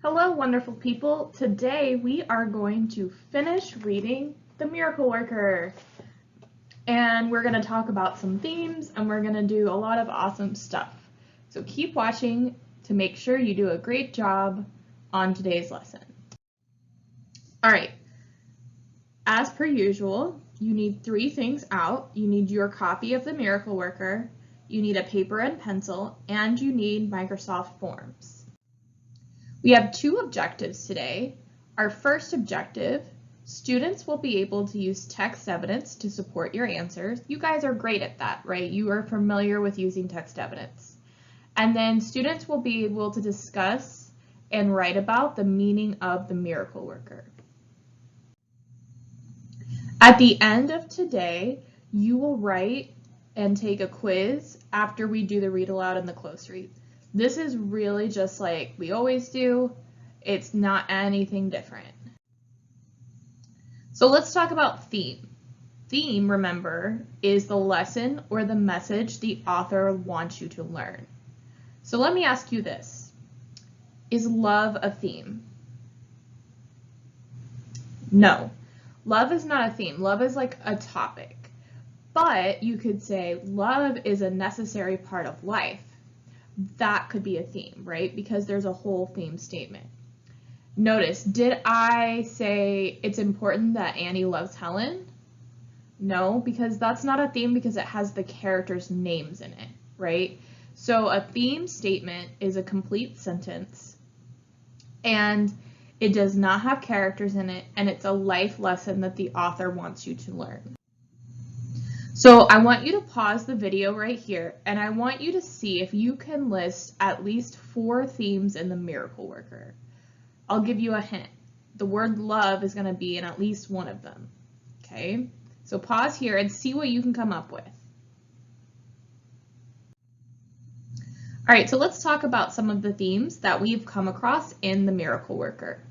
Hello, wonderful people. Today we are going to finish reading The Miracle Worker. And we're going to talk about some themes and we're going to do a lot of awesome stuff. So keep watching to make sure you do a great job on today's lesson. All right. As per usual, you need three things out. You need your copy of The Miracle Worker, you need a paper and pencil, and you need Microsoft Forms. We have two objectives today. Our first objective, students will be able to use text evidence to support your answers. You guys are great at that, right? You are familiar with using text evidence. And then students will be able to discuss and write about the meaning of the miracle worker. At the end of today, you will write and take a quiz after we do the read aloud and the close read. This is really just like we always do. It's not anything different. So let's talk about theme. Theme, remember, is the lesson or the message the author wants you to learn. So let me ask you this. Is love a theme? No. Love is not a theme. Love is like a topic. But you could say love is a necessary part of life. That could be a theme, right? Because there's a whole theme statement. Notice, did I say it's important that Annie loves Helen? No, because that's not a theme because it has the characters' names in it, right? So a theme statement is a complete sentence and it does not have characters in it, and it's a life lesson that the author wants you to learn. So I want you to pause the video right here, and I want you to see if you can list at least 4 themes in the miracle worker. I'll give you a hint. The word love is going to be in at least one of them. Okay? So pause here and see what you can come up with. All right, so let's talk about some of the themes that we've come across in the miracle worker.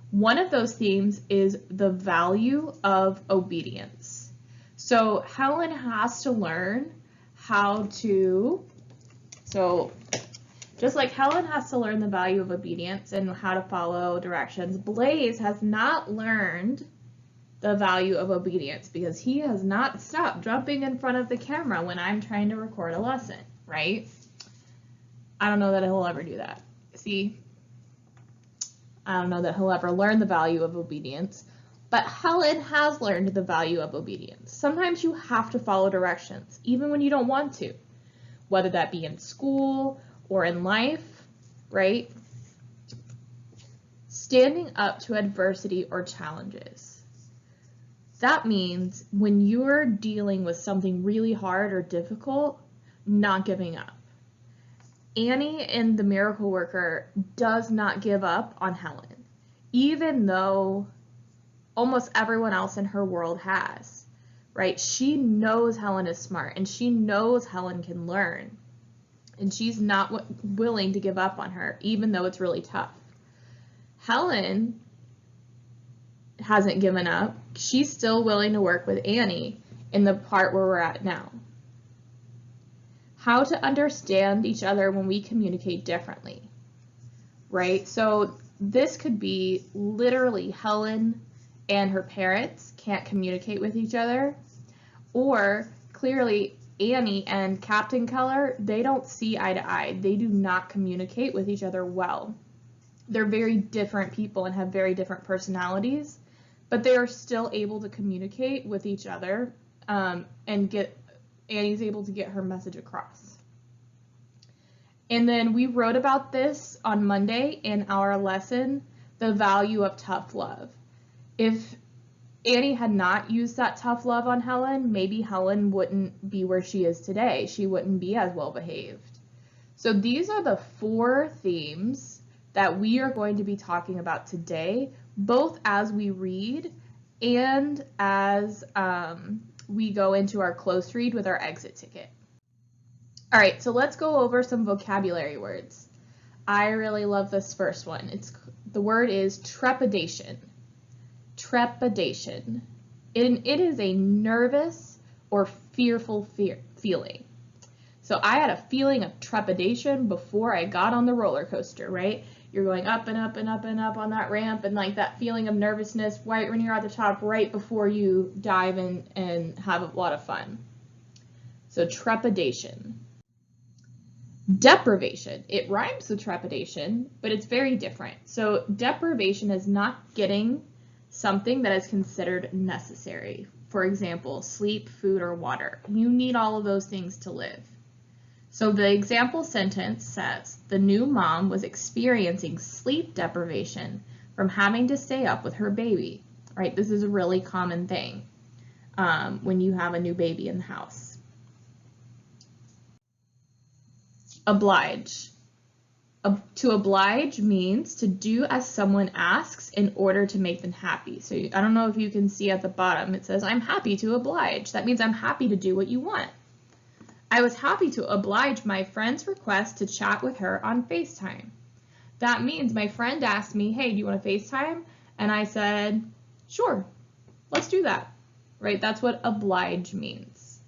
One of those themes is the value of obedience. So Helen has to learn how to, just like Helen has to learn the value of obedience and how to follow directions, Blaze has not learned the value of obedience because he has not stopped jumping in front of the camera when I'm trying to record a lesson, right? I don't know that he'll ever do that. See? I don't know that he'll ever learn the value of obedience. But Helen has learned the value of obedience. Sometimes you have to follow directions, even when you don't want to, whether that be in school or in life, right? Standing up to adversity or challenges. That means when you're dealing with something really hard or difficult, not giving up. Annie in The Miracle Worker does not give up on Helen, even though almost everyone else in her world has, right? She knows Helen is smart and she knows Helen can learn, and she's not willing to give up on her, even though it's really tough. Helen hasn't given up. She's still willing to work with Annie in the part where we're at now. How to understand each other when we communicate differently, right? So this could be literally Helen and her parents can't communicate with each other, or clearly Annie and Captain Keller, they don't see eye to eye. They do not communicate with each other well. They're very different people and have very different personalities, but they are still able to communicate with each other and Annie's able to get her message across. And then we wrote about this on Monday in our lesson, the value of tough love. If Annie had not used that tough love on Helen, maybe Helen wouldn't be where she is today. She wouldn't be as well behaved. So these are the 4 themes that we are going to be talking about today, both as we read and as we go into our close read with our exit ticket. All right, so let's go over some vocabulary words. I really love this first one. The word is trepidation. Trepidation. It is a nervous or fearful feeling. So I had a feeling of trepidation before I got on the roller coaster, right? you're going up and up and up and up on that ramp, and like that feeling of nervousness right when you're at the top, right before you dive in and have a lot of fun. So trepidation. Deprivation. It rhymes with trepidation, but it's very different. So deprivation is not getting something that is considered necessary. For example, sleep, food, or water. You need all of those things to live. So the example sentence says, the new mom was experiencing sleep deprivation from having to stay up with her baby, right? This is a really common thing when you have a new baby in the house. Oblige. To oblige means to do as someone asks in order to make them happy. So I don't know if you can see at the bottom, it says, I'm happy to oblige. That means I'm happy to do what you want. I was happy to oblige my friend's request to chat with her on FaceTime. That means my friend asked me, hey, do you want to FaceTime? And I said, sure, let's do that, right? That's what oblige means.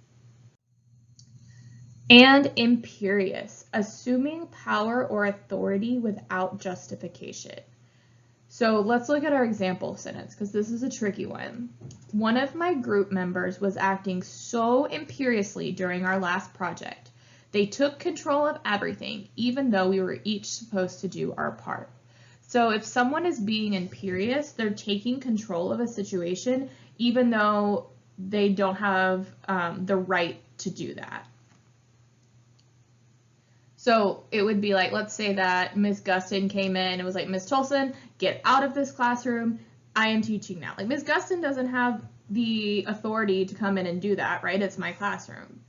And imperious, assuming power or authority without justification. So let's look at our example sentence, because this is a tricky one. One of my group members was acting so imperiously during our last project. They took control of everything, even though we were each supposed to do our part. So if someone is being imperious, they're taking control of a situation, even though they don't have the right to do that. So it would be like, let's say that Ms. Gustin came in and was like, Ms. Tolson, get out of this classroom. I am teaching now. Like Ms. Gustin doesn't have the authority to come in and do that, right? It's my classroom.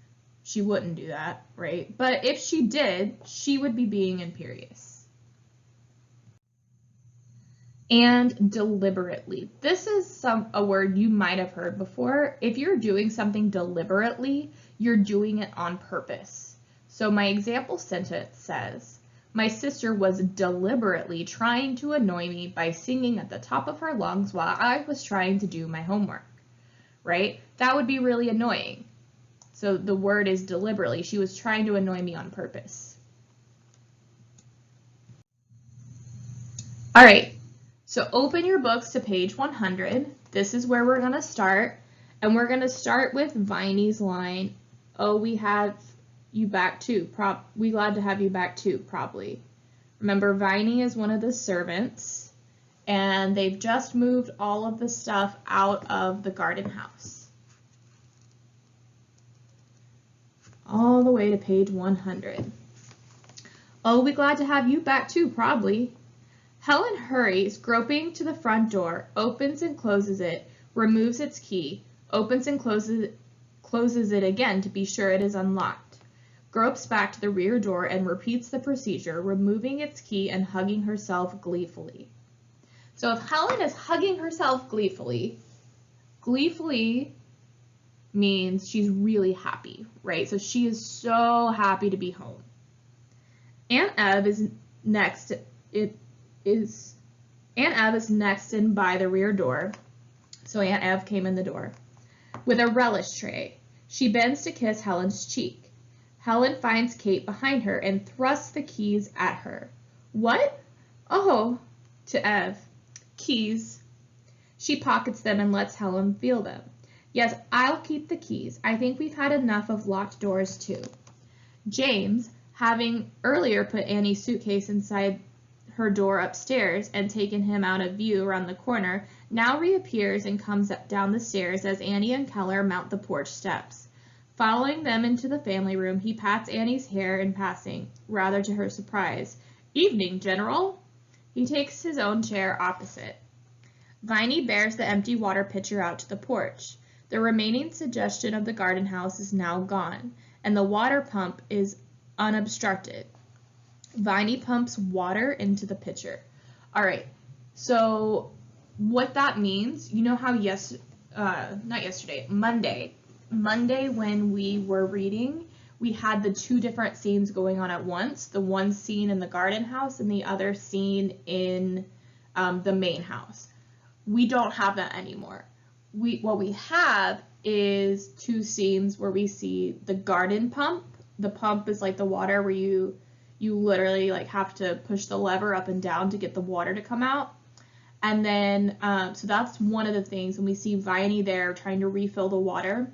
She wouldn't do that, right? But if she did, she would be being imperious. And deliberately. This is a word you might have heard before. If you're doing something deliberately, you're doing it on purpose. So my example sentence says, my sister was deliberately trying to annoy me by singing at the top of her lungs while I was trying to do my homework, right? That would be really annoying. So the word is deliberately. She was trying to annoy me on purpose. All right, so open your books to page 100. This is where we're going to start, and we're going to start with Viennese Line. Oh, we have you back too. We glad to have you back too, probably. Remember, Viney is one of the servants, and they've just moved all of the stuff out of the garden house. All the way to page 100. Oh, we glad to have you back too, probably. Helen hurries, groping to the front door, opens and closes it, removes its key, opens and closes it again to be sure it is unlocked. Gropes back to the rear door and repeats the procedure, removing its key and hugging herself gleefully. So if Helen is hugging herself gleefully means she's really happy, right? So she is so happy to be home. Aunt Ev is next. Aunt Ev is next in by the rear door. So Aunt Ev came in the door with a relish tray. She bends to kiss Helen's cheek. Helen finds Kate behind her and thrusts the keys at her. What? Oh, to Ev. Keys. She pockets them and lets Helen feel them. Yes, I'll keep the keys. I think we've had enough of locked doors too. James, having earlier put Annie's suitcase inside her door upstairs and taken him out of view around the corner, now reappears and comes down the stairs as Annie and Keller mount the porch steps. Following them into the family room, he pats Annie's hair in passing, rather to her surprise. Evening, General. He takes his own chair opposite. Viney bears the empty water pitcher out to the porch. The remaining suggestion of the garden house is now gone, and the water pump is unobstructed. Viney pumps water into the pitcher. All right, so what that means, you know how Monday when we were reading, we had the two different scenes going on at once, the one scene in the garden house and the other scene in the main house. We don't have that anymore. What we have is two scenes where we see the garden pump. The pump is like the water where you You literally like have to push the lever up and down to get the water to come out. And then, so that's one of the things. And we see Vianney there trying to refill the water.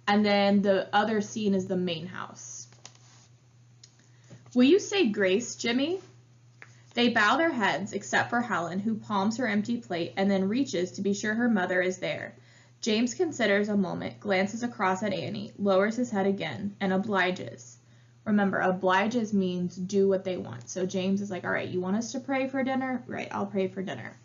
And then the other scene is the main house. Will you say grace, Jimmy? They bow their heads, except for Helen, who palms her empty plate and then reaches to be sure her mother is there. James considers a moment, glances across at Annie, lowers his head again, and obliges. Remember, obliges means do what they want. So James is like, all right, you want us to pray for dinner? Right, I'll pray for dinner.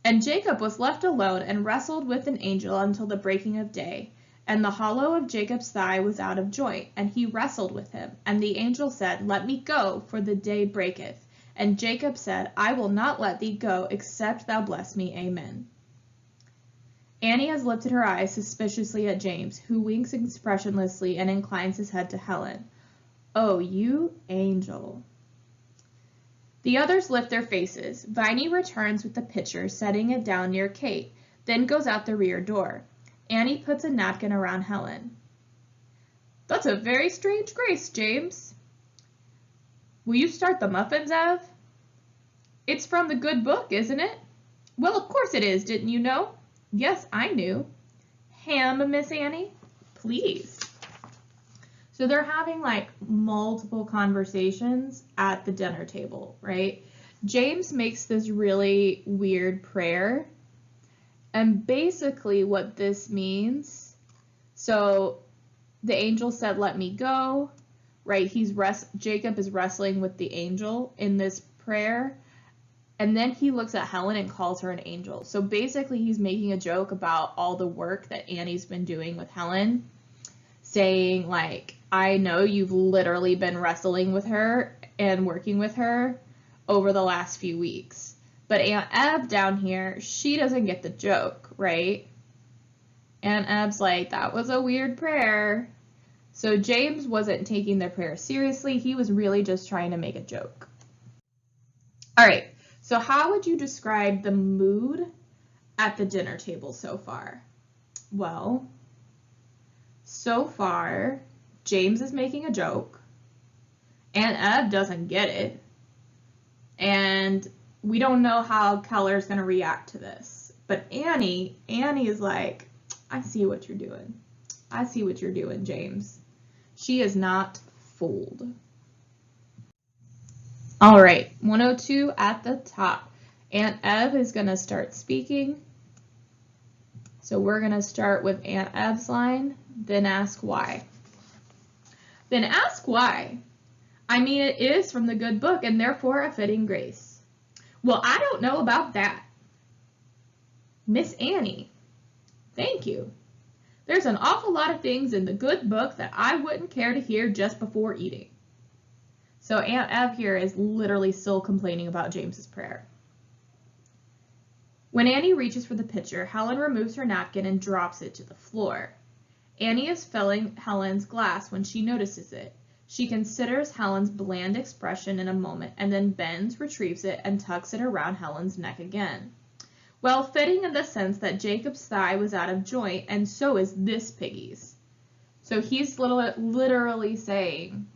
And Jacob was left alone and wrestled with an angel until the breaking of day. And the hollow of Jacob's thigh was out of joint, and he wrestled with him. And the angel said, let me go, for the day breaketh. And Jacob said, I will not let thee go, except thou bless me. Amen. Annie has lifted her eyes suspiciously at James, who winks expressionlessly and inclines his head to Helen. Oh, you angel. The others lift their faces. Vianney returns with the pitcher, setting it down near Kate, then goes out the rear door. Annie puts a napkin around Helen. That's a very strange grace, James. Will you start the muffins, Ev? It's from the good book, isn't it? Well, of course it is, didn't you know? Yes, I knew. Ham, Miss Annie? Please. So they're having like multiple conversations at the dinner table, right? James makes this really weird prayer. And basically what this means, so the angel said, let me go, right? Jacob is wrestling with the angel in this prayer. And then he looks at Helen and calls her an angel. So basically he's making a joke about all the work that Annie's been doing with Helen, saying like, I know you've literally been wrestling with her and working with her over the last few weeks. But Aunt Eb down here, she doesn't get the joke, right? Aunt Eb's like, that was a weird prayer. So James wasn't taking their prayer seriously. He was really just trying to make a joke. All right, so how would you describe the mood at the dinner table so far? Well, so far, James is making a joke. Aunt Eb doesn't get it. And we don't know how Keller's going to react to this. But Annie is like, I see what you're doing. I see what you're doing, James. She is not fooled. All right, 102 at the top. Aunt Eb is going to start speaking. So we're going to start with Aunt Eb's line, then ask why. Then ask why. I mean, it is from the good book and therefore a fitting grace. Well, I don't know about that. Miss Annie, thank you. There's an awful lot of things in the good book that I wouldn't care to hear just before eating. So Aunt Eb here is literally still complaining about James's prayer. When Annie reaches for the pitcher, Helen removes her napkin and drops it to the floor. Annie is filling Helen's glass when she notices it. She considers Helen's bland expression in a moment and then bends, retrieves it, and tucks it around Helen's neck again. Well, fitting in the sense that Jacob's thigh was out of joint, and so is this piggy's. So he's literally saying,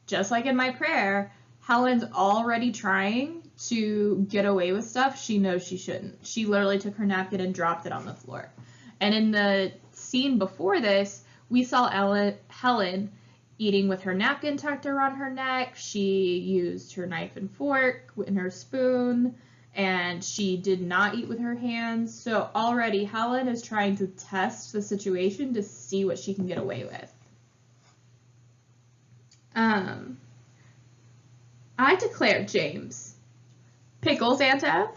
just like in my prayer, Helen's already trying to get away with stuff she knows she shouldn't. She literally took her napkin and dropped it on the floor. And in the scene before this, we saw Helen eating with her napkin tucked around her neck. She used her knife and fork and her spoon, and she did not eat with her hands. So already Helen is trying to test the situation to see what she can get away with. I declare, James. Pickles, Aunt Eb?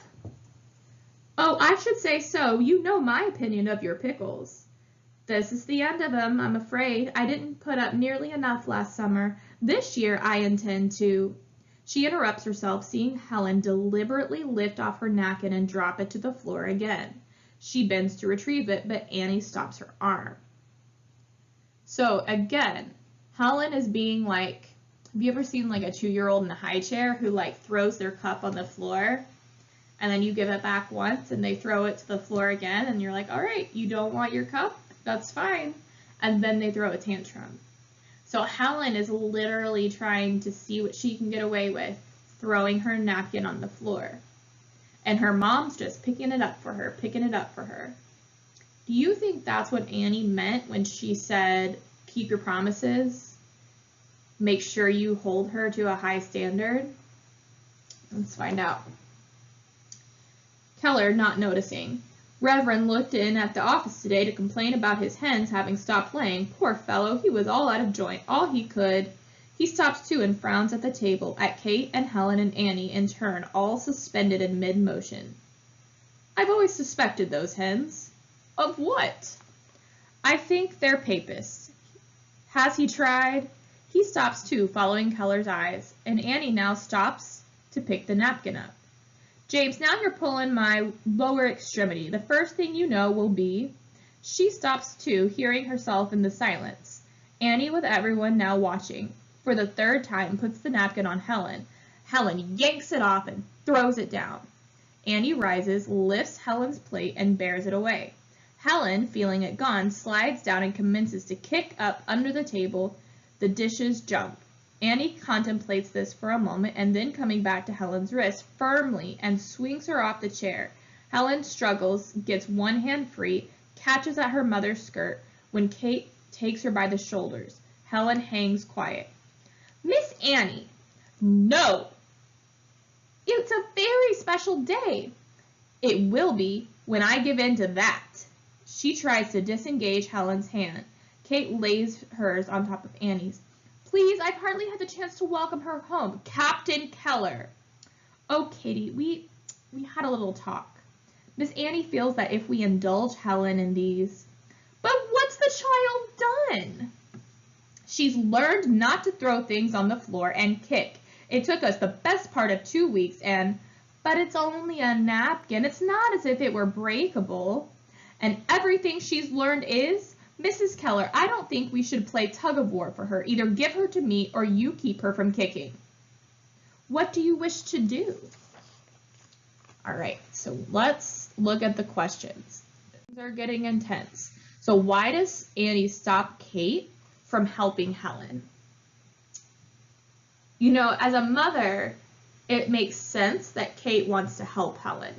Oh, I should say so. You know my opinion of your pickles. This is the end of them, I'm afraid. I didn't put up nearly enough last summer. This year I intend to... She interrupts herself, seeing Helen deliberately lift off her napkin and drop it to the floor again. She bends to retrieve it, but Annie stops her arm. So again, Helen is being like, have you ever seen like a 2-year-old in a high chair who like throws their cup on the floor and then you give it back once and they throw it to the floor again and you're like, all right, you don't want your cup? That's fine. And then they throw a tantrum. So Helen is literally trying to see what she can get away with, throwing her napkin on the floor. And her mom's just picking it up for her, picking it up for her. Do you think that's what Annie meant when she said, keep your promises? Make sure you hold her to a high standard? Let's find out. Keller, not noticing. Reverend looked in at the office today to complain about his hens having stopped laying. Poor fellow, he was all out of joint, all he could. He stops too and frowns at the table, at Kate and Helen and Annie in turn, all suspended in mid-motion. I've always suspected those hens. Of what? I think they're papists. Has he tried? He stops too, following Keller's eyes, and Annie now stops to pick the napkin up. James, now you're pulling my lower extremity. The first thing you know will be... She stops too, hearing herself in the silence. Annie, with everyone now watching, for the third time puts the napkin on Helen. Helen yanks it off and throws it down. Annie rises, lifts Helen's plate, and bears it away. Helen, feeling it gone, slides down and commences to kick up under the table. The dishes jump. Annie contemplates this for a moment and then coming back to Helen's wrist firmly and swings her off the chair. Helen struggles, gets one hand free, catches at her mother's skirt when Kate takes her by the shoulders. Helen hangs quiet. Miss Annie, no! It's a very special day. It will be when I give in to that. She tries to disengage Helen's hand. Kate lays hers on top of Annie's. Please, I've hardly had the chance to welcome her home. Captain Keller. Oh, Katie, we had a little talk. Miss Annie feels that if we indulge Helen in these... But what's the child done? She's learned not to throw things on the floor and kick. It took us the best part of 2 weeks and... But it's only a napkin. It's not as if it were breakable. And everything she's learned is... Mrs. Keller, I don't think we should play tug-of-war for her. Either give her to me or you keep her from kicking. What do you wish to do? All right, so let's look at the questions. Things are getting intense. So why does Annie stop Kate from helping Helen? You know, as a mother, it makes sense that Kate wants to help Helen.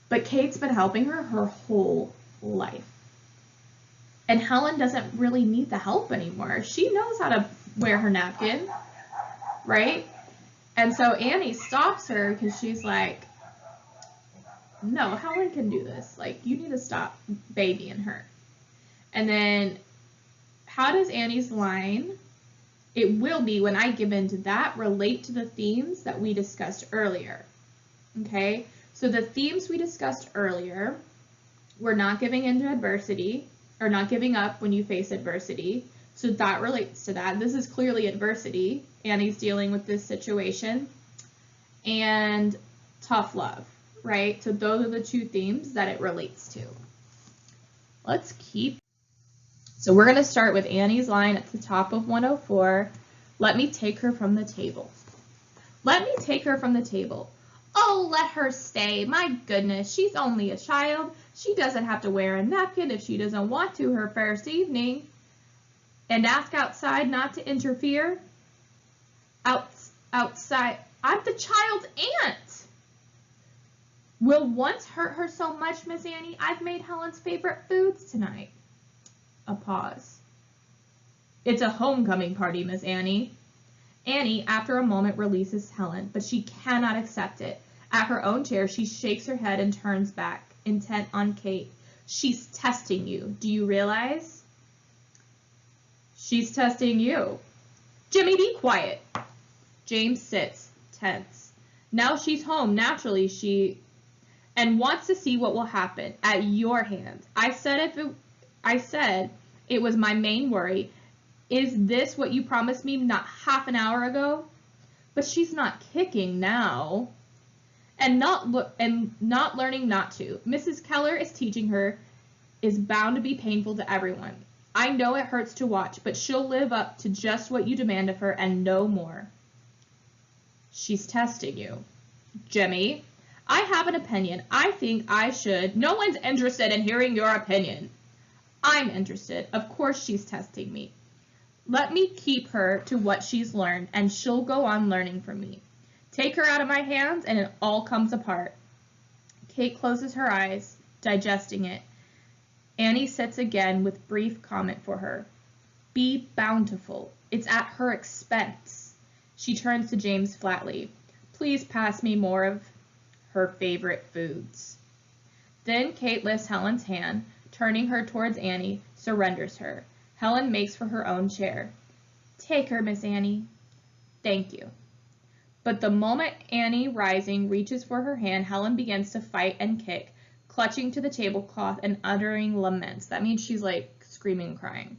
But Kate's been helping her whole life. And Helen doesn't really need the help anymore. She knows how to wear her napkin, right? And so Annie stops her because she's like, no, Helen can do this. Like, you need to stop babying her. And then how does Annie's line, it will be when I give in to that, relate to the themes that we discussed earlier? Okay, so the themes we discussed earlier were not giving in to adversity, or not giving up when you face adversity. So that relates to that. This is clearly adversity. Annie's dealing with this situation. And tough love, right? So those are the two themes that it relates to. Let's keep. So we're going to start with Annie's line at the top of 104. Let me take her from the table. Let me take her from the table. Oh, let her stay. My goodness, she's only a child. She doesn't have to wear a napkin if she doesn't want to her first evening. And ask outside not to interfere. Outside, I'm the child's aunt. Will once hurt her so much, Miss Annie. I've made Helen's favorite foods tonight. A pause. It's a homecoming party, Miss Annie. Annie, after a moment, releases Helen, but she cannot accept it. At her own chair, she shakes her head and turns back, intent on Kate. She's testing you. Do you realize? She's testing you. Jimmy, be quiet. James sits, tense. Now she's home. Naturally, and wants to see what will happen at your hands. I said it was my main worry. Is this what you promised me not half an hour ago? But she's not kicking now. And not learning not to. Mrs. Keller is teaching her is bound to be painful to everyone. I know it hurts to watch, but she'll live up to just what you demand of her and no more. She's testing you. Jimmy, I have an opinion. I think I should. No one's interested in hearing your opinion. I'm interested. Of course she's testing me. Let me keep her to what she's learned, and she'll go on learning from me. Take her out of my hands, and it all comes apart. Kate closes her eyes, digesting it. Annie sits again with brief comment for her. Be bountiful. It's at her expense. She turns to James flatly. Please pass me more of her favorite foods. Then Kate lifts Helen's hand, turning her towards Annie, surrenders her. Helen makes for her own chair. Take her, Miss Annie. Thank you. But the moment Annie, rising, reaches for her hand, Helen begins to fight and kick, clutching to the tablecloth and uttering laments. That means she's like screaming and crying.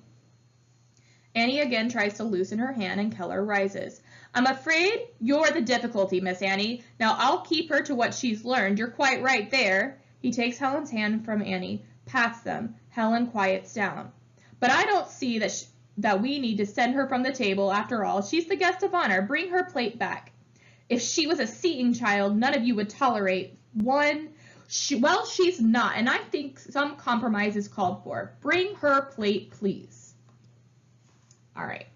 Annie again tries to loosen her hand, and Keller rises. I'm afraid you're the difficulty, Miss Annie. Now I'll keep her to what she's learned. You're quite right there. He takes Helen's hand from Annie, pats them. Helen quiets down. But I don't see that we need to send her from the table. After all, she's the guest of honor. Bring her plate back. If she was a seeing child, none of you would tolerate one. Well, she's not, and I think some compromise is called for. Bring her plate, please. All right.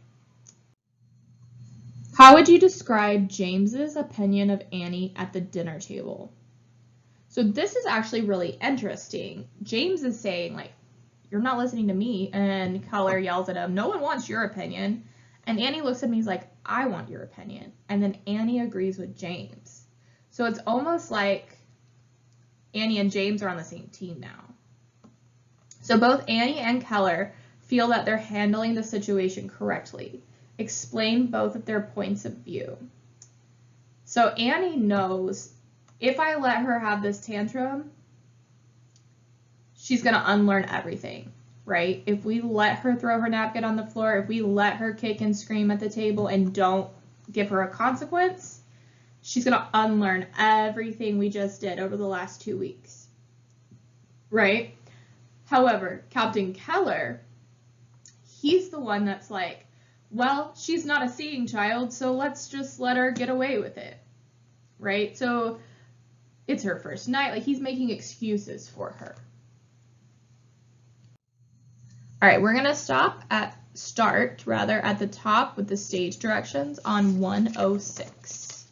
How would you describe James's opinion of Annie at the dinner table? So this is actually really interesting. James is saying, like, you're not listening to me, and Keller yells at him, no one wants your opinion. And Annie looks at me, he's like, I want your opinion. And then Annie agrees with James. So it's almost like Annie and James are on the same team now. So both Annie and Keller feel that they're handling the situation correctly. Explain both of their points of view. So Annie knows if I let her have this tantrum, she's going to unlearn everything, right? If we let her throw her napkin on the floor, if we let her kick and scream at the table and don't give her a consequence, she's going to unlearn everything we just did over the last 2 weeks, right? However, Captain Keller, he's the one that's like, well, she's not a seeing child, so let's just let her get away with it, right? So it's her first night, like he's making excuses for her. All right, we're gonna start at the top with the stage directions on 106.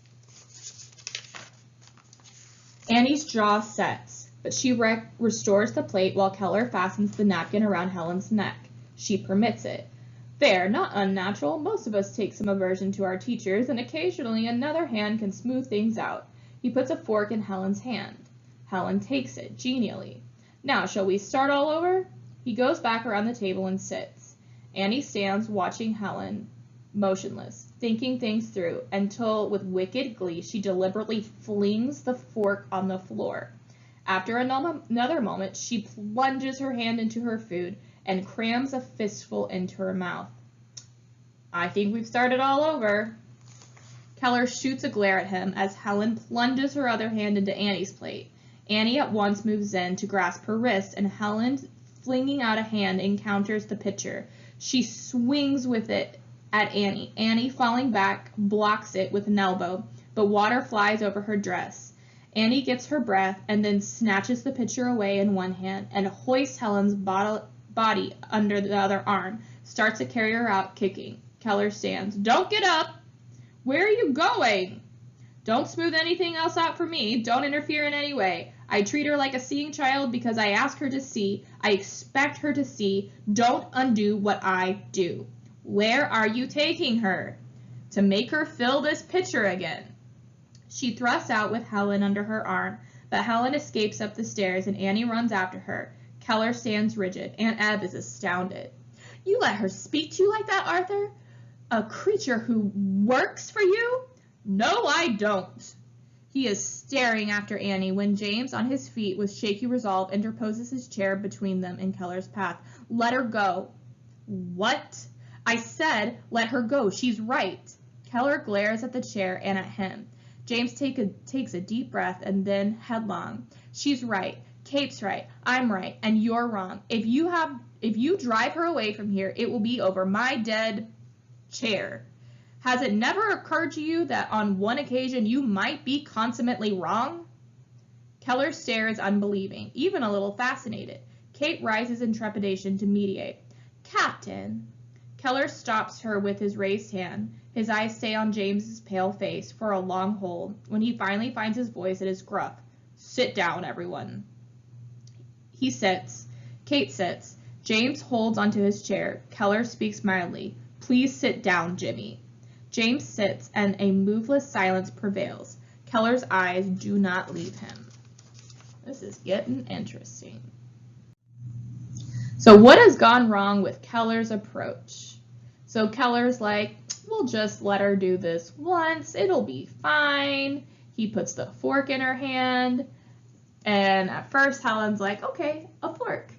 Annie's jaw sets, but she restores the plate while Keller fastens the napkin around Helen's neck. She permits it. Fair, not unnatural. Most of us take some aversion to our teachers, and occasionally another hand can smooth things out. He puts a fork in Helen's hand. Helen takes it, genially. Now, shall we start all over? He goes back around the table and sits. Annie stands watching Helen, motionless, thinking things through, until, with wicked glee, she deliberately flings the fork on the floor. After another moment, she plunges her hand into her food and crams a fistful into her mouth. I think we've started all over. Keller shoots a glare at him as Helen plunges her other hand into Annie's plate. Annie at once moves in to grasp her wrist, and Helen, flinging out a hand, encounters the pitcher. She swings with it at Annie. Annie, falling back, blocks it with an elbow, but water flies over her dress. Annie gets her breath and then snatches the pitcher away in one hand and hoists Helen's body under the other arm, starts to carry her out, kicking. Keller stands. Don't get up! Where are you going? Don't smooth anything else out for me. Don't interfere in any way. I treat her like a seeing child because I ask her to see. I expect her to see. Don't undo what I do. Where are you taking her? To make her fill this pitcher again. She thrusts out with Helen under her arm, but Helen escapes up the stairs and Annie runs after her. Keller stands rigid. Aunt Eb is astounded. You let her speak to you like that, Arthur? A creature who works for you? No, I don't. He is staring after Annie when James, on his feet with shaky resolve, interposes his chair between them in Keller's path. Let her go. What? I said, let her go. She's right. Keller glares at the chair and at him. James takes a deep breath and then headlong. She's right. Kate's right. I'm right. And you're wrong. If you drive her away from here, it will be over my dead chair. Has it never occurred to you that on one occasion you might be consummately wrong? Keller stares unbelieving, even a little fascinated. Kate rises in trepidation to mediate. Captain. Keller stops her with his raised hand. His eyes stay on James's pale face for a long hold. When he finally finds his voice, it is gruff. Sit down, everyone. He sits. Kate sits. James holds onto his chair. Keller speaks mildly. Please sit down, Jimmy. James sits, and a moveless silence prevails. Keller's eyes do not leave him. This is getting interesting. So what has gone wrong with Keller's approach? So Keller's like, we'll just let her do this once. It'll be fine. He puts the fork in her hand. And at first, Helen's like, okay, a fork.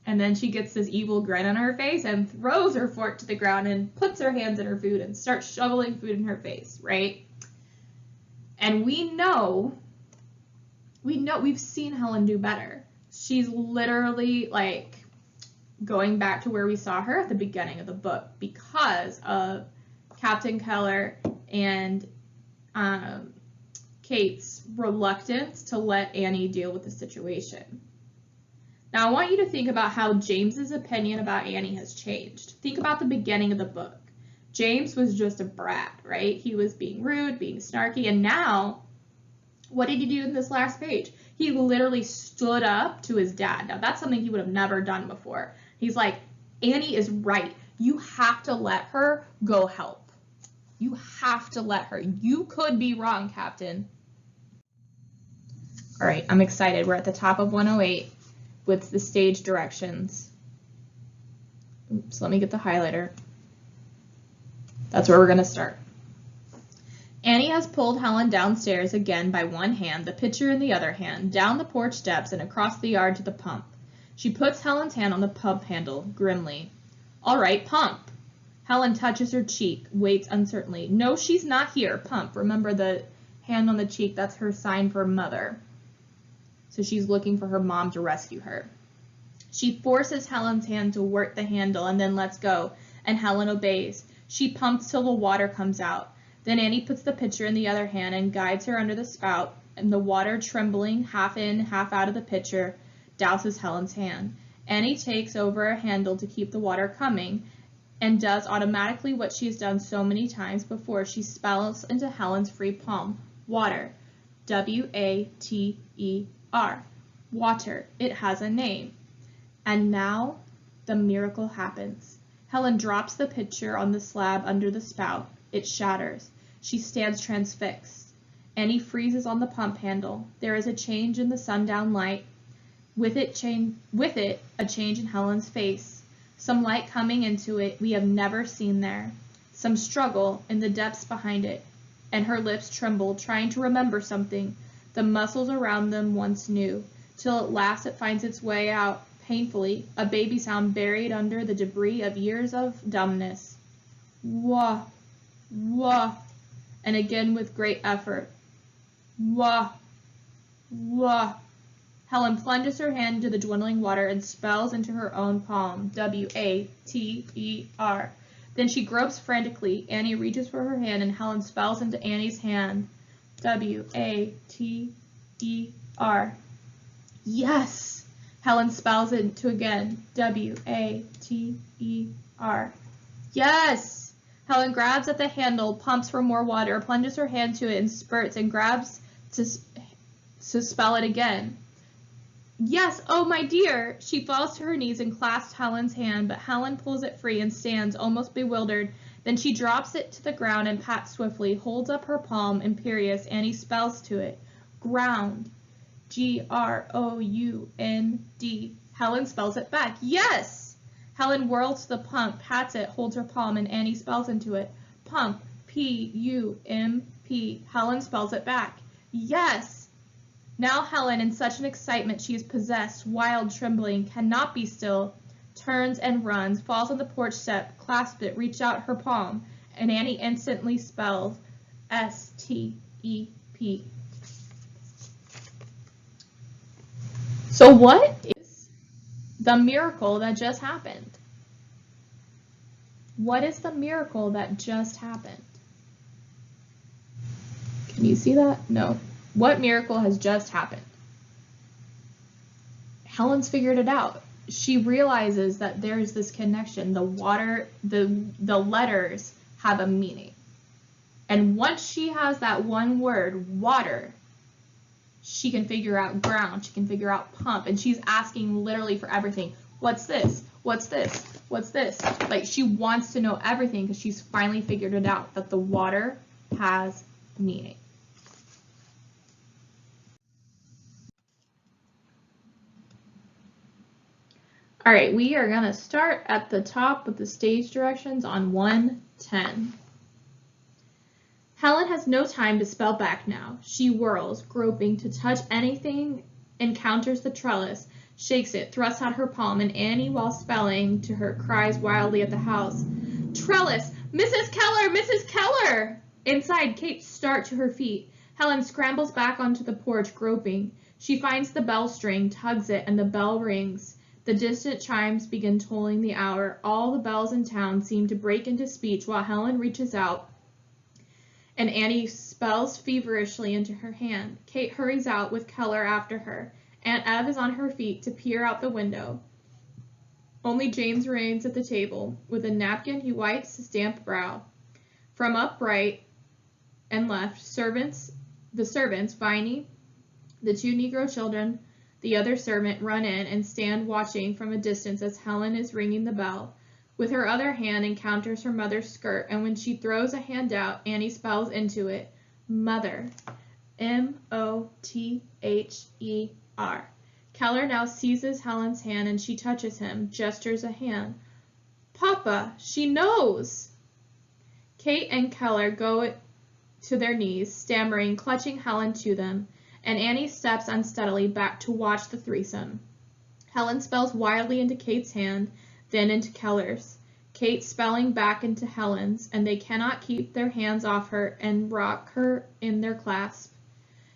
And then she gets this evil grin on her face and throws her fork to the ground and puts her hands in her food and starts shoveling food in her face, right? And we've seen Helen do better. She's literally like going back to where we saw her at the beginning of the book because of Captain Keller and Kate's reluctance to let Annie deal with the situation. Now, I want you to think about how James's opinion about Annie has changed. Think about the beginning of the book. James was just a brat, right? He was being rude, being snarky, and now, what did he do in this last page? He literally stood up to his dad. Now, that's something he would have never done before. He's like, Annie is right. You have to let her go help. You have to let her. You could be wrong, Captain. All right, I'm excited. We're at the top of 108 with the stage directions. Oops, let me get the highlighter. That's where we're going to start. Annie has pulled Helen downstairs again by one hand, the pitcher in the other hand, down the porch steps and across the yard to the pump. She puts Helen's hand on the pump handle, grimly. All right, pump. Helen touches her cheek, waits uncertainly. No, she's not here. Pump. Remember the hand on the cheek, that's her sign for mother. So she's looking for her mom to rescue her. She forces Helen's hand to work the handle and then lets go, and Helen obeys. She pumps till the water comes out. Then Annie puts the pitcher in the other hand and guides her under the spout, and the water, trembling half in, half out of the pitcher, douses Helen's hand. Annie takes over a handle to keep the water coming and does automatically what she has done so many times before. She spells into Helen's free palm, water, W-A-T-E-R, water. It has a name. And now the miracle happens. Helen drops the pitcher on the slab under the spout. It shatters. She stands transfixed. Annie freezes on the pump handle. There is a change in the sundown light. With it, a change in Helen's face. Some light coming into it we have never seen there. Some struggle in the depths behind it. And her lips tremble, trying to remember something the muscles around them once knew, till at last it finds its way out, painfully, a baby sound buried under the debris of years of dumbness. Wah, wah, and again with great effort. Wah, wah. Helen plunges her hand into the dwindling water and spells into her own palm, W-A-T-E-R. Then she gropes frantically. Annie reaches for her hand, and Helen spells into Annie's hand, W-A-T-E-R. Yes! Helen spells into again, W-A-T-E-R. Yes! Helen grabs at the handle, pumps for more water, plunges her hand to it in spurts, and grabs to spell it again. Yes, oh my dear! She falls to her knees and clasps Helen's hand, but Helen pulls it free and stands, almost bewildered. Then she drops it to the ground and pats swiftly, holds up her palm, imperious. Annie spells to it, ground, G-R-O-U-N-D. Helen spells it back, yes! Helen whirls to the pump, pats it, holds her palm, and Annie spells into it, pump, P-U-M-P. Helen spells it back, yes! Now Helen, in such an excitement she is possessed, wild, trembling, cannot be still, turns and runs, falls on the porch step, clasps it, reaches out her palm, and Annie instantly spells S-T-E-P. So what is the miracle that just happened? What is the miracle that just happened? Can you see that? No. What miracle has just happened? Helen's figured it out. she realizes that there's this connection. The water, the letters have a meaning. And once she has that one word, water, she can figure out ground, she can figure out pump, and she's asking literally for everything. What's this? What's this? What's this? Like, she wants to know everything because she's finally figured it out, that the water has meaning. All right, we are going to start at the top with the stage directions on 110. Helen has no time to spell back now. She whirls, groping to touch anything, encounters the trellis, shakes it, thrusts out her palm, and Annie, while spelling to her, cries wildly at the house, "Trellis! Mrs. Keller! Mrs. Keller!" Inside, Kate starts to her feet. Helen scrambles back onto the porch, groping. She finds the bell string, tugs it, and the bell rings. The distant chimes begin tolling the hour. All the bells in town seem to break into speech while Helen reaches out and Annie spells feverishly into her hand. Kate hurries out with Keller after her. Aunt Ev is on her feet to peer out the window. Only James remains at the table. With a napkin, he wipes his damp brow. From up right and left, the servants, Viney, the 2 Negro children, the other servant, run in and stand watching from a distance as Helen is ringing the bell. With her other hand encounters her mother's skirt, and when she throws a hand out, Annie spells into it, "Mother." M-O-T-H-E-R. Keller now seizes Helen's hand and she touches him, gestures a hand. "Papa, she knows!" Kate and Keller go to their knees, stammering, clutching Helen to them, and Annie steps unsteadily back to watch the threesome. Helen spells wildly into Kate's hand, then into Keller's. Kate spelling back into Helen's, and they cannot keep their hands off her and rock her in their clasp.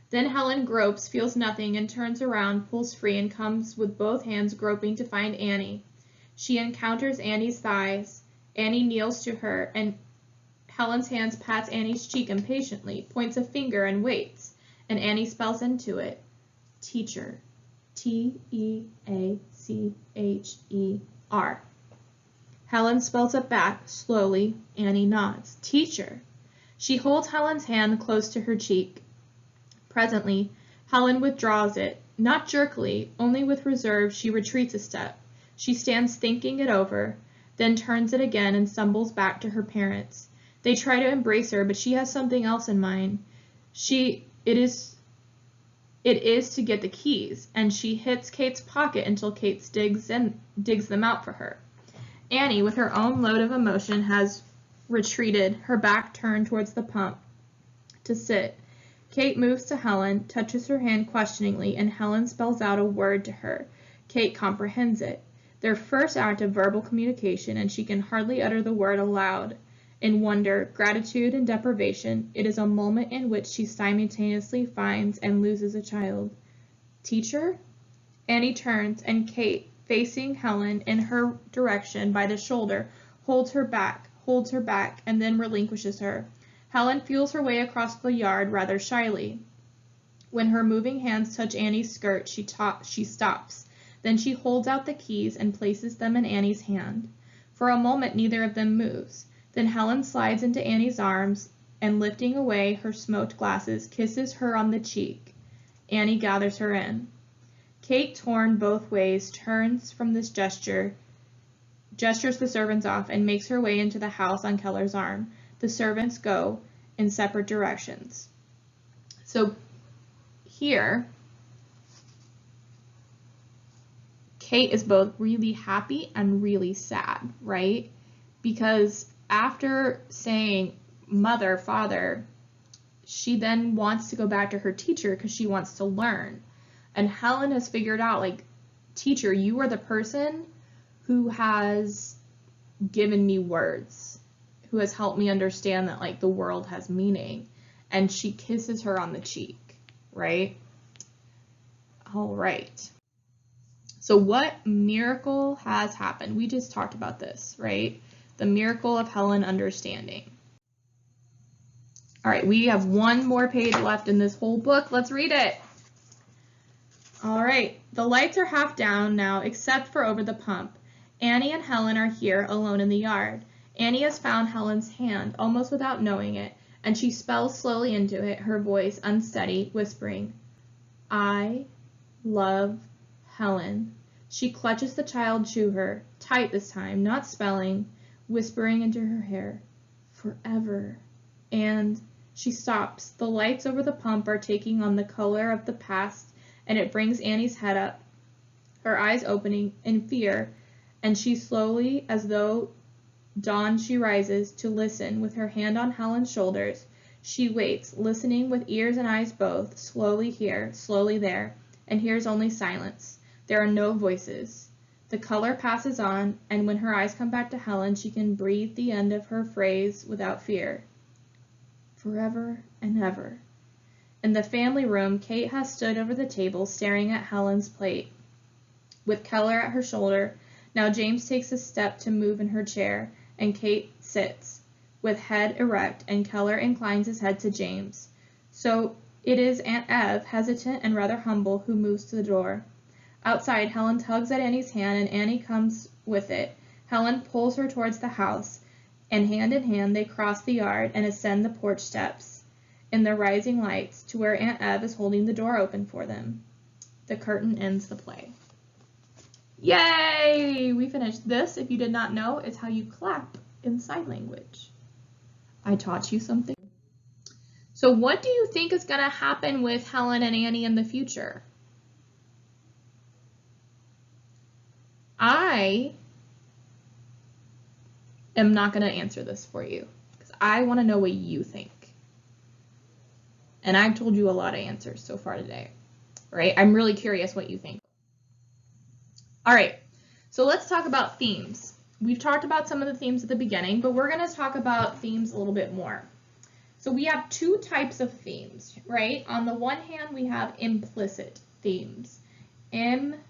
Then Helen gropes, feels nothing, and turns around, pulls free, and comes with both hands groping to find Annie. She encounters Annie's thighs. Annie kneels to her, and Helen's hands pats Annie's cheek impatiently, points a finger, and waits, and Annie spells into it, "Teacher." T-E-A-C-H-E-R. Helen spells it back, slowly. Annie nods. "Teacher." She holds Helen's hand close to her cheek. Presently, Helen withdraws it, not jerkily, only with reserve. She retreats a step. She stands thinking it over, then turns it again and stumbles back to her parents. They try to embrace her, but she has something else in mind. It is to get the keys, and she hits Kate's pocket until Kate digs them out for her. Annie, with her own load of emotion, has retreated, her back turned towards the pump, to sit. Kate moves to Helen, touches her hand questioningly, and Helen spells out a word to her. Kate comprehends it. Their first act of verbal communication, and she can hardly utter the word aloud. In wonder, gratitude, and deprivation, it is a moment in which she simultaneously finds and loses a child. "Teacher?" Annie turns, and Kate, facing Helen in her direction by the shoulder, holds her back, and then relinquishes her. Helen feels her way across the yard rather shyly. When her moving hands touch Annie's skirt, she stops. Then she holds out the keys and places them in Annie's hand. For a moment, neither of them moves. Then Helen slides into Annie's arms and, lifting away her smoked glasses, kisses her on the cheek. Annie gathers her in. Kate, torn both ways, turns from this gestures the servants off, and makes her way into the house on Keller's arm. The servants go in separate directions. So here, Kate is both really happy and really sad, right? Because after saying mother, father, she then wants to go back to her teacher because she wants to learn. And Helen has figured out, like, teacher, you are the person who has given me words, who has helped me understand that, like, the world has meaning. And she kisses her on the cheek, right? All right. So what miracle has happened? We just talked about this, right? The miracle of Helen understanding. All right, we have one more page left in this whole book. Let's read it. All right, the lights are half down now, except for over the pump. Annie and Helen are here alone in the yard. Annie has found Helen's hand, almost without knowing it, and she spells slowly into it, her voice unsteady, whispering, I love Helen. She clutches the child to her, tight this time, not spelling, whispering into her hair, forever. And she stops. The lights over the pump are taking on the color of the past, and it brings Annie's head up, her eyes opening in fear, and she slowly, as though dawn, she rises to listen with her hand on Helen's shoulders. She waits, listening with ears and eyes both, slowly here, slowly there, and hears only silence. There are no voices. The color passes on, and when her eyes come back to Helen, she can breathe the end of her phrase without fear. Forever and ever. In the family room, Kate has stood over the table staring at Helen's plate. With Keller at her shoulder, now James takes a step to move in her chair, and Kate sits, with head erect, and Keller inclines his head to James. So it is Aunt Ev, hesitant and rather humble, who moves to the door. Outside, Helen tugs at Annie's hand, and Annie comes with it. Helen pulls her towards the house, and hand in hand they cross the yard and ascend the porch steps in the rising lights to where Aunt Ev is holding the door open for them. The curtain ends the play. Yay! We finished. This, if you did not know, is how you clap in sign language. I taught you something. So what do you think is going to happen with Helen and Annie in the future? I am not going to answer this for you because I want to know what you think. And I've told you a lot of answers so far today, right? I'm really curious what you think. All right, so let's talk about themes. We've talked about some of the themes at the beginning, but we're going to talk about themes a little bit more. So we have two types of themes, right? On the one hand, we have implicit themes. Implicit.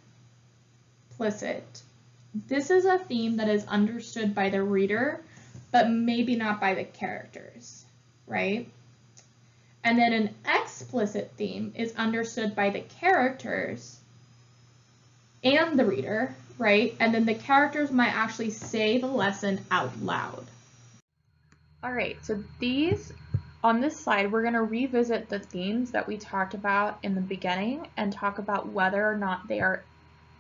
This is a theme that is understood by the reader, but maybe not by the characters, right? And then an explicit theme is understood by the characters and the reader, right? And then the characters might actually say the lesson out loud. All right, so on this slide, we're going to revisit the themes that we talked about in the beginning and talk about whether or not they are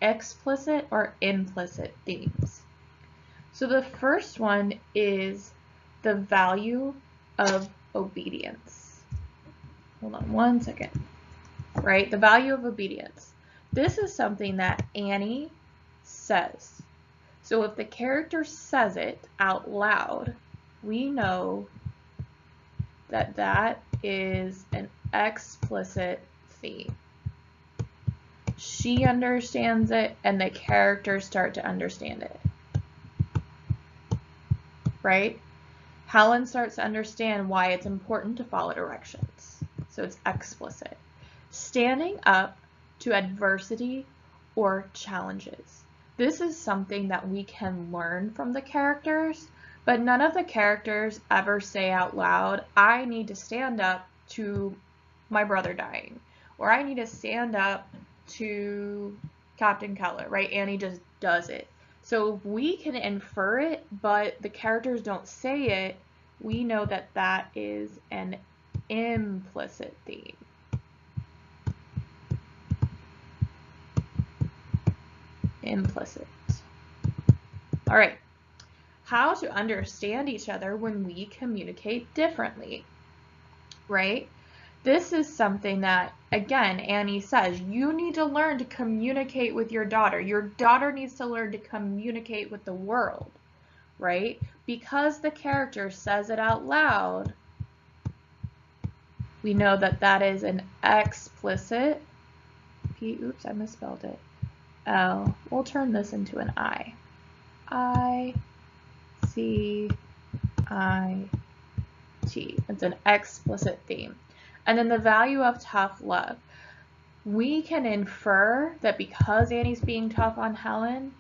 explicit or implicit themes. So the first one is the value of obedience. Hold on one second. Right, the value of obedience. This is something that Annie says. So if the character says it out loud, we know that that is an explicit theme. She understands it, and the characters start to understand it. Right? Helen starts to understand why it's important to follow directions. So it's explicit. Standing up to adversity or challenges. This is something that we can learn from the characters, but none of the characters ever say out loud, I need to stand up to my brother dying, or I need to stand up to Captain Keller, right? Annie just does it. So we can infer it, but the characters don't say it. We know that that is an implicit theme. Implicit. All right. How to understand each other when we communicate differently, right? This is something that, again, Annie says, you need to learn to communicate with your daughter. Your daughter needs to learn to communicate with the world, right? Because the character says it out loud, we know that that is an explicit, oops, I misspelled it. We'll turn this into an I. I-C-I-T. It's an explicit theme. And then the value of tough love. We can infer that because Annie's being tough on Helen,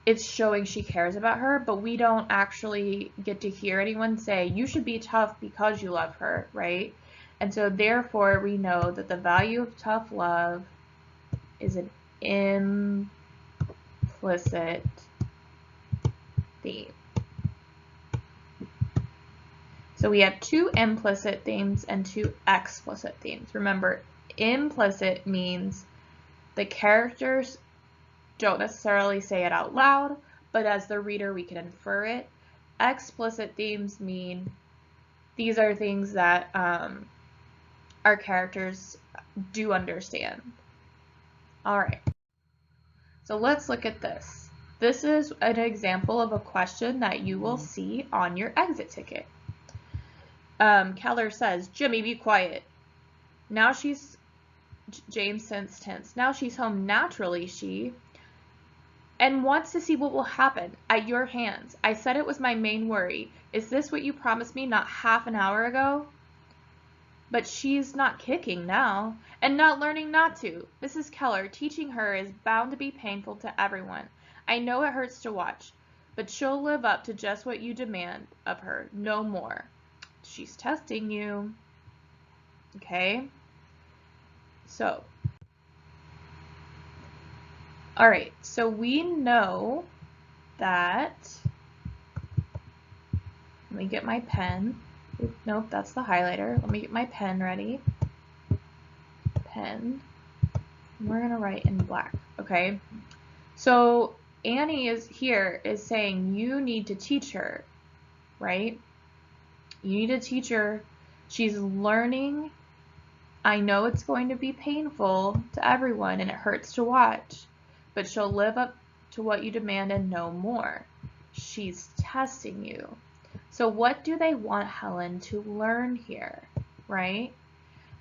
it's showing she cares about her, but we don't actually get to hear anyone say, you should be tough because you love her, right? And so therefore we know that the value of tough love is an implicit theme. So we have two implicit themes and two explicit themes. Remember, implicit means the characters don't necessarily say it out loud, but as the reader we can infer it. Explicit themes mean these are things that our characters do understand. All right, so let's look at this. This is an example of a question that you will see on your exit ticket. Keller says, Jimmy, be quiet. Now she's, James sense tense. Now she's home naturally, she, and wants to see what will happen at your hands. I said it was my main worry. Is this what you promised me not half an hour ago? But she's not kicking now, and not learning not to. Mrs. Keller, teaching her is bound to be painful to everyone. I know it hurts to watch, but she'll live up to just what you demand of her, no more. She's testing you. Okay? So, all right, so we know that, let me get my pen. Nope, that's the highlighter. Let me get my pen ready. Pen. We're going to write in black, okay? So Annie is saying you need to teach her, right? You need to teach her. She's learning. I know it's going to be painful to everyone and it hurts to watch, but she'll live up to what you demand and no more. She's testing you. So what do they want Helen to learn here, right?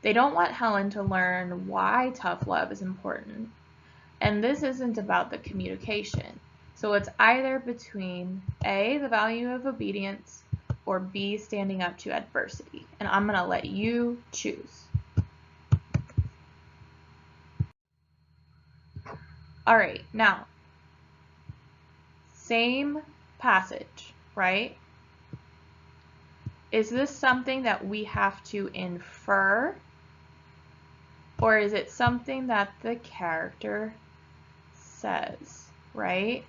They don't want Helen to learn why tough love is important. And this isn't about the communication. So it's either between A, the value of obedience, or B, standing up to adversity. And I'm going to let you choose. All right, now, same passage, right? Is this something that we have to infer, or is it something that the character says, right?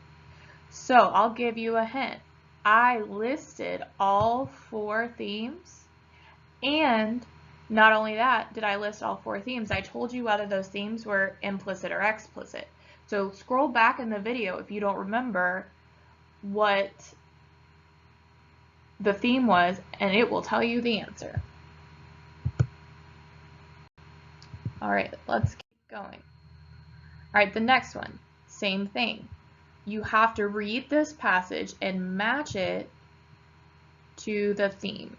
So I'll give you a hint. I listed all 4 themes, and not only that did I list all 4 themes, I told you whether those themes were implicit or explicit. So scroll back in the video if you don't remember what the theme was, and it will tell you the answer. All right, let's keep going. All right, the next one, same thing. You have to read this passage and match it to the theme,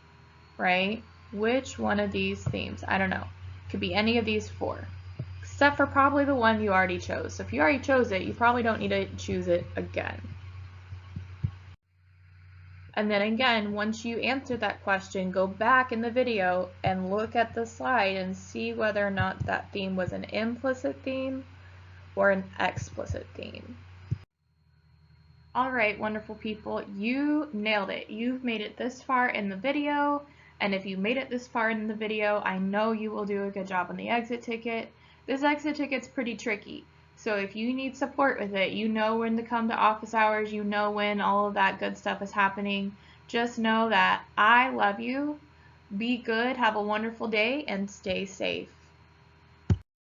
right? Which one of these themes? I don't know. Could be any of these 4, except for probably the one you already chose. So if you already chose it, you probably don't need to choose it again. And then again, once you answer that question, go back in the video and look at the slide and see whether or not that theme was an implicit theme or an explicit theme. All right, wonderful people, you nailed it. You've made it this far in the video, and if you made it this far in the video, I know you will do a good job on the exit ticket. This exit ticket's pretty tricky. So if you need support with it, you know when to come to office hours, you know when all of that good stuff is happening. Just know that I love you. Be good, have a wonderful day, and stay safe.